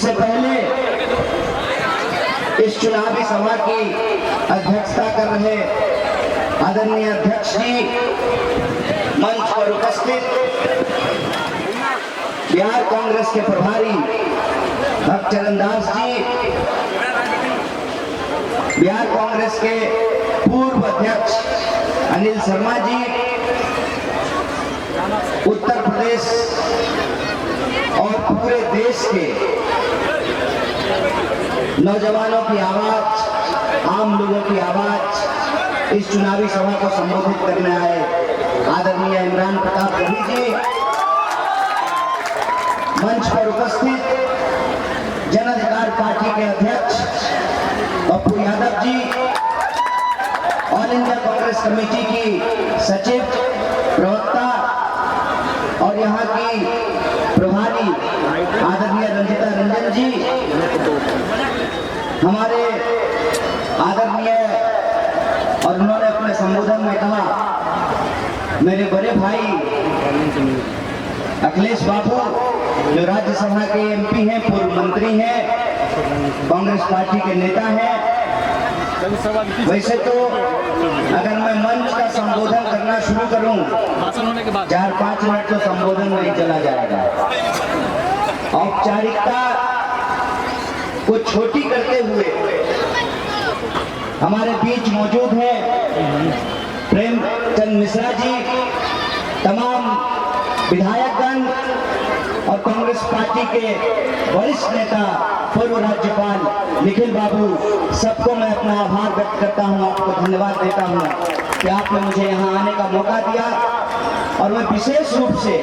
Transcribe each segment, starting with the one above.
मुझसे पहले इस चुनावी सभा की अध्यक्षता कर रहे आदरणीय अध्यक्ष जी, मंच पर उपस्थित बिहार कांग्रेस के प्रभारी भक्त चरणदास जी, बिहार कांग्रेस के पूर्व अध्यक्ष अनिल शर्मा जी, उत्तर प्रदेश और पूरे देश के नौजवानों की आवाज, आम लोगों की आवाज इस चुनावी सभा को संबोधित करने आए आदरणीय इमरान प्रताप रवि जी, मंच पर उपस्थित जन अधिकार पार्टी के अध्यक्ष Pappu Yadav ji, all India Congress committee की सचिव, प्रवक्ता और यहाँ की प्रभारी आदरणीय रंजिता रंजन जी, हमारे आदरणीय, और उन्होंने अपने संबोधन में कहा, मेरे बड़े भाई अखिलेश बाबू जो राज्यसभा के एमपी हैं, पूर्व मंत्री हैं, कांग्रेस पार्टी के नेता हैं। वैसे तो अगर मैं मंच का संबोधन करना शुरू करूं, 4-5 मिनट तो संबोधन नहीं चला जाएगा। औपचारिकता को छोटी करते हुए हमारे बीच मौजूद है प्रेमचंद मिश्रा जी, तमाम विधायकगण और कांग्रेस पार्टी के वरिष्ठ नेता, पूर्व राज्यपाल निखिल बाबू, सबको मैं अपना आभार व्यक्त करता हूं, आपको धन्यवाद देता हूं कि आपने मुझे यहां आने का मौका दिया। और मैं विशेष रूप से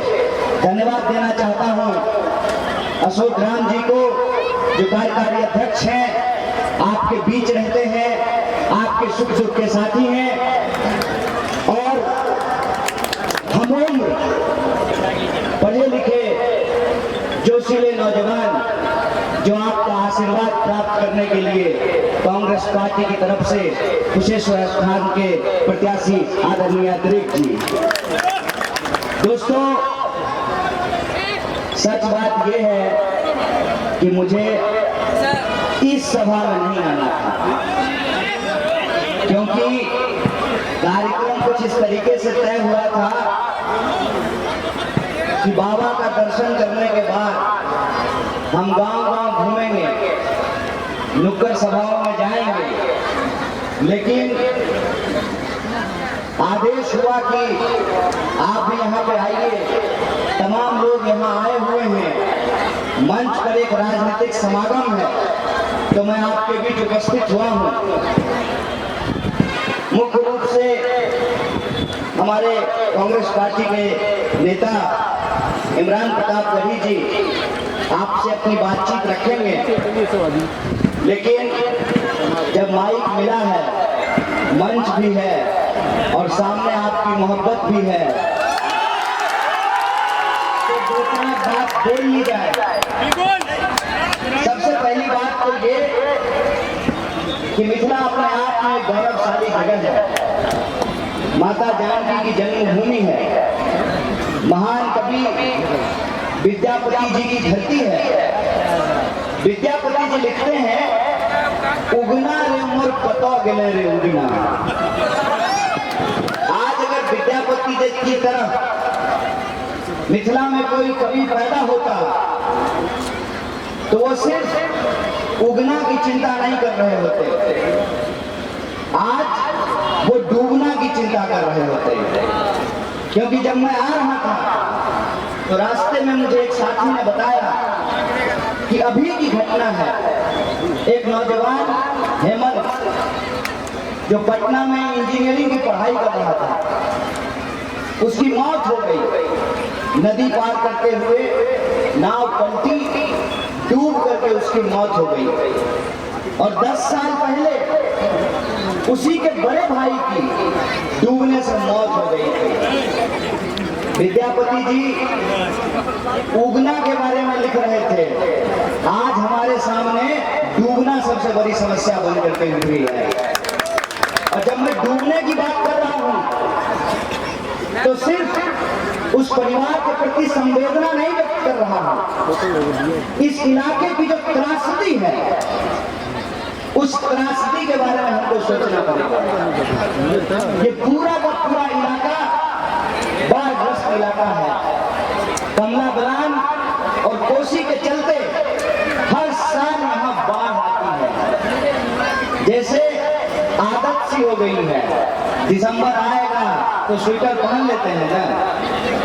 धन्यवाद देना चाहता हूं अशोक राम जी को, जो कार्यकारी अध्यक्ष हैं, आपके बीच रहते हैं, आपके सुख दुख के साथी हैं और हम पढ़े लिखे जोशीले नौजवान जो आपका आशीर्वाद प्राप्त करने के लिए कांग्रेस पार्टी की तरफ से कुशेश्वर स्थान के प्रत्याशी आदरणीय अतिरिक्त जी। दोस्तों, सच बात यह है कि मुझे इस सभा में नहीं आना था, क्योंकि कार्यक्रम कुछ इस तरीके से तय हुआ था कि बाबा का दर्शन करने के बाद हम गांव-गांव घूमेंगे, नुक्कड़ सभाओं में जाएंगे, लेकिन आदेश हुआ कि आप भी यहाँ पे आइए, तमाम लोग यहाँ आए हुए हैं, मंच पर एक राजनीतिक समागम है, तो मैं आपके बीच उपस्थित हुआ हूँ। मुख्य रूप से हमारे कांग्रेस पार्टी के नेता इमरान प्रताप रवि जी आपसे अपनी बातचीत रखेंगे, लेकिन जब माइक मिला है, मंच भी है और सामने आपकी मोहब्बत भी है, तो दूसरा बात बोल ही जाए। सबसे पहली बात तो ये कि मिथिला अपने आप में गौरवशाली जगह है, माता जानकी की जन्मभूमि है, महान कवि विद्यापति जी की धरती है। विद्यापति जी लिखते हैं, उगना रे मोर पतो गले रे उगना। आज अगर विद्यापति जी की तरह मिथिला में कोई कवि पैदा होता तो वो सिर्फ उगना की चिंता नहीं कर रहे होते, आज वो डूबना की चिंता कर रहे होते। क्योंकि जब मैं आ रहा था तो रास्ते में मुझे एक साथी ने बताया कि अभी की घटना है, एक नौजवान हेमंत जो पटना में इंजीनियरिंग की पढ़ाई कर रहा था, उसकी मौत हो गई। नदी पार करते हुए नाव पलटी, डूब करके उसकी मौत हो गई। और 10 साल पहले उसी के बड़े भाई की डूबने से मौत हो गई थी। विद्यापति जी उगना के बारे में लिख रहे थे, आज हमारे सामने डूबना सबसे बड़ी समस्या बन करके हुई है। और जब मैं डूबने की बात कर रहा हूं तो सिर्फ उस परिवार के प्रति संवेदना नहीं व्यक्त व्यक्त कर रहा हूं। इस इलाके की जो त्रासदी है, उस त्रासदी के बारे में हमको सोचना पड़ेगा। ये पूरा का पूरा इलाका बाढ़ग्रस्त इलाका है। कमला बलान और कोसी के चलते हर साल यहाँ बाढ़ आती है। जैसे आदत सी हो गई है, दिसंबर आएगा तो स्वेटर पहन लेते हैं ना,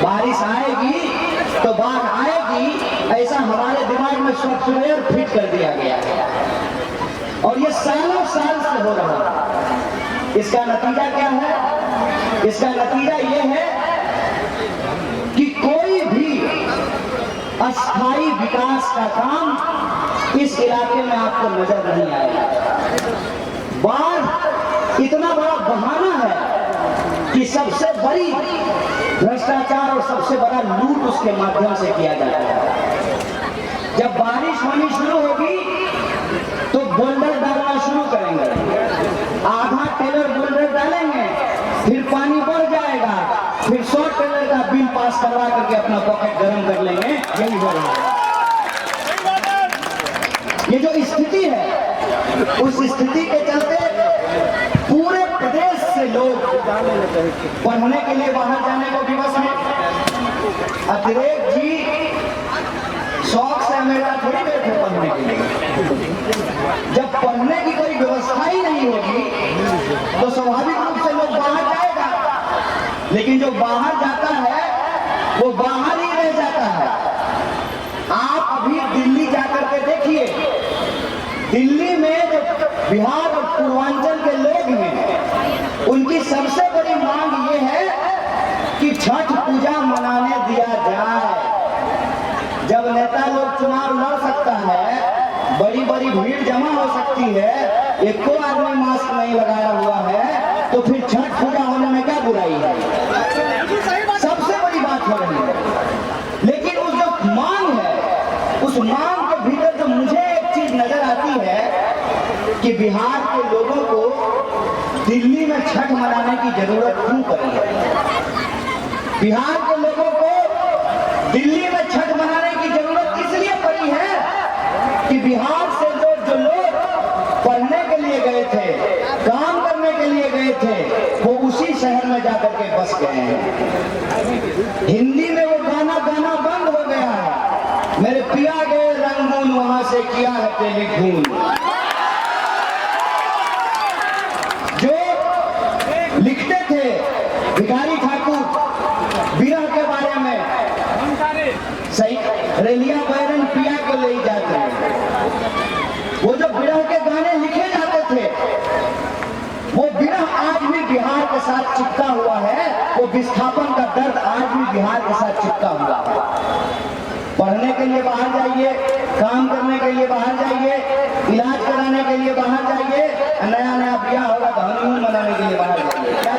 बारिश आएगी तो बाढ़ आएगी, ऐसा हमारे दिमाग में सॉफ्टवेयर फिट कर दिया गया है और ये सालों साल से हो रहा है। इसका नतीजा क्या है? इसका नतीजा ये है कि कोई भी अस्थायी विकास का काम इस इलाके में आपको नजर नहीं आएगा। बाढ़ इतना बड़ा बहाना है कि सबसे बड़ी भ्रष्टाचार और सबसे बड़ा लूट उसके माध्यम से किया जाता है। जब बारिश होनी शुरू होगी तो बोल्डर डालना शुरू करेंगे, आधा टेलर बोल्डर डालेंगे, फिर पानी बढ़ जाएगा, फिर 100 टेलर का बिल पास करवा करके अपना पॉकेट गर्म कर लेंगे। यही हो रहा है। ये जो स्थिति है, उस स्थिति के चलते पूरे प्रदेश से लोग पढ़ने के लिए बाहर जाने को विवश हैं। अतिरेक जी शौक से अमेरिका थोड़ी गए थे पढ़ने के लिए। जब पढ़ने की कोई व्यवस्था ही नहीं होगी तो स्वाभाविक रूप से लोग बाहर जाएगा, लेकिन जो बाहर जाता है वो बाहर ही रह जाता है। आप अभी दिल्ली जाकर के देखिए, दिल्ली में जो बिहार और पूर्वांचल के लोग हैं, उनकी सबसे बड़ी मांग ये है कि छठ पूजा मनाने दिया जाए। जब नेता लोग चुनाव लड़ सकता है, बड़ी बड़ी भीड़ जमा हो सकती है, एक को आदमी मास्क नहीं लगाया हुआ है, तो फिर छठ पूजा होने में क्या बुराई है? सबसे बड़ी बात हो रही है। लेकिन उस जो मांग है, उस मांग के भीतर जो मुझे एक चीज नजर आती है कि बिहार के लोगों को दिल्ली में छठ मनाने की जरूरत क्यों पड़ी है? बिहार के लोगों को दिल्ली में छठ मनाने की जरूरत इसलिए पड़ी है कि बिहार से जो लोग पढ़ने के लिए गए थे, काम करने के लिए गए थे, वो उसी शहर में जाकर के बस गए हैं। हिंदी में वो गाना गाना बंद हो गया है, मेरे पिया गए रंगून, वहां से किया है टेलीफोन। जो लिखते थे भिखारी ठाकुर विरह के बारे में, सही रेलिया बैरन पिया को ले जाते हैं, वो जो विरह के गाने लिखे जाते थे, वो विरह आज भी बिहार के साथ चिपका हुआ है। वो विस्थापन का दर्द आज भी बिहार के साथ चिपका हुआ है। पढ़ने के लिए बाहर जाइए, काम करने के लिए बाहर जाइए, इलाज कराने के लिए बाहर जाइए, नया नया ब्याह होगा तो हनीमून मनाने के लिए बाहर जाइए। क्या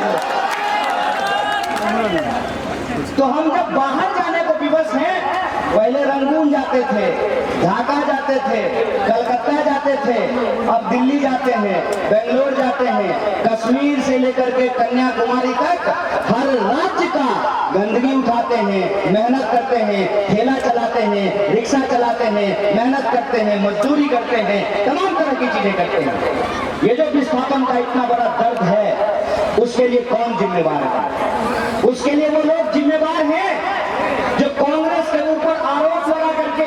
तो हम जब बाहर जाने को विवश हैं, पहले रंगून जाते थे, ढाका जाते थे, कलकत्ता जाते थे, अब दिल्ली जाते हैं, बेंगलोर जाते हैं, कश्मीर से लेकर के कन्याकुमारी तक हर राज्य का गंदगी उठाते हैं, मेहनत करते हैं, ठेला चलाते हैं, रिक्शा चलाते हैं, मेहनत करते हैं, मजदूरी करते हैं, तमाम तरह की चीजें करते हैं। ये जो विस्थापन का इतना बड़ा दर्द है, उसके लिए कौन जिम्मेवार है? उसके लिए वो लोग जिम्मेवार हैं जो कांग्रेस के ऊपर आरोप लगा करके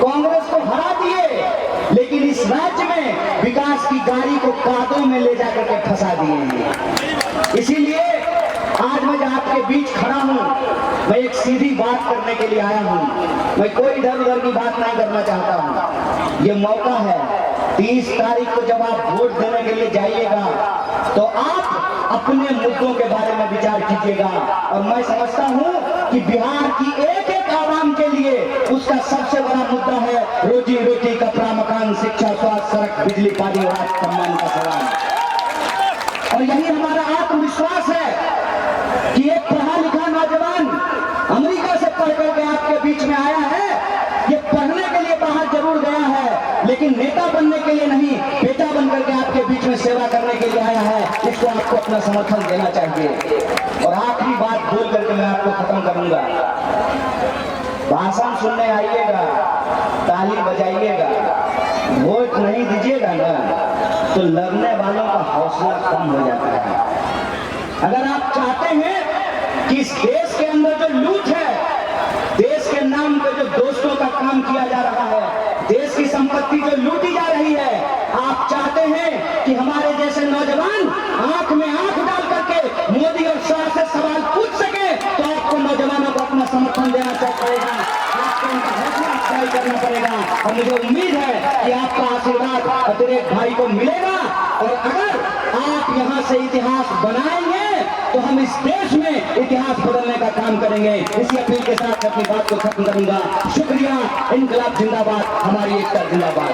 कांग्रेस को हरा दिए, लेकिन इस राज्य में विकास की गाड़ी को कादों में ले जाकर के फंसा दिए हैं। इसीलिए आज मैं आपके बीच खड़ा हूं, मैं एक सीधी बात करने के लिए आया हूं। मैं कोई इधर उधर की बात नहीं करना चाहता हूं। ये मौका है, 30 तारीख को जब आप वोट देने के लिए जाइएगा तो आप अपने मुद्दों के बारे में विचार कीजिएगा। और मैं समझता हूं कि बिहार की एक एक आवाम के लिए उसका सबसे बड़ा मुद्दा है रोजी रोटी, कपड़ा, मकान, शिक्षा, स्वास्थ्य, सड़क, बिजली, पानी और सम्मान का सवाल। और यही हमारा आत्मविश्वास है कि एक पढ़ा लिखा नौजवान अमेरिका से पढ़ करके आपके बीच में आया है। ये पढ़ने के लिए बाहर जरूर गया है, लेकिन नेता बनने के लिए नहीं, बेटा बनकर के आपके बीच में सेवा करने के लिए आया है। इसको आपको अपना समर्थन देना चाहिए। और आखिरी बात बोल करके मैं आपको खत्म करूंगा। भाषण सुनने आइएगा, ताली बजाइएगा, वोट नहीं दीजिएगा ना तो लड़ने वालों का हौसला कम हो जाता है। अगर आप चाहते हैं कि इस देश के अंदर जो लूट है, देश के नाम पे जो दोस्तों का काम किया जा रहा है, देश की संपत्ति जो लूटी जा रही है, आप चाहते हैं कि हमारे जैसे नौजवान आंख में आंख डाल करके मोदी और शाह से सवाल पूछ सके, तो आपको नौजवानों को अपना समर्थन देना पड़ेगा, आपको उनका हौसला अफजाई करना पड़ेगा। और मुझे उम्मीद है कि आपका आशीर्वाद अतिरेक भाई को मिलेगा। और अगर आप यहाँ से इतिहास बनाएंगे तो हम इस देश में इतिहास बदलने का काम करेंगे। इसी अपील के साथ अपनी बात को खत्म करूंगा। शुक्रिया। इनकलाब जिंदाबाद, हमारी एकता जिंदाबाद।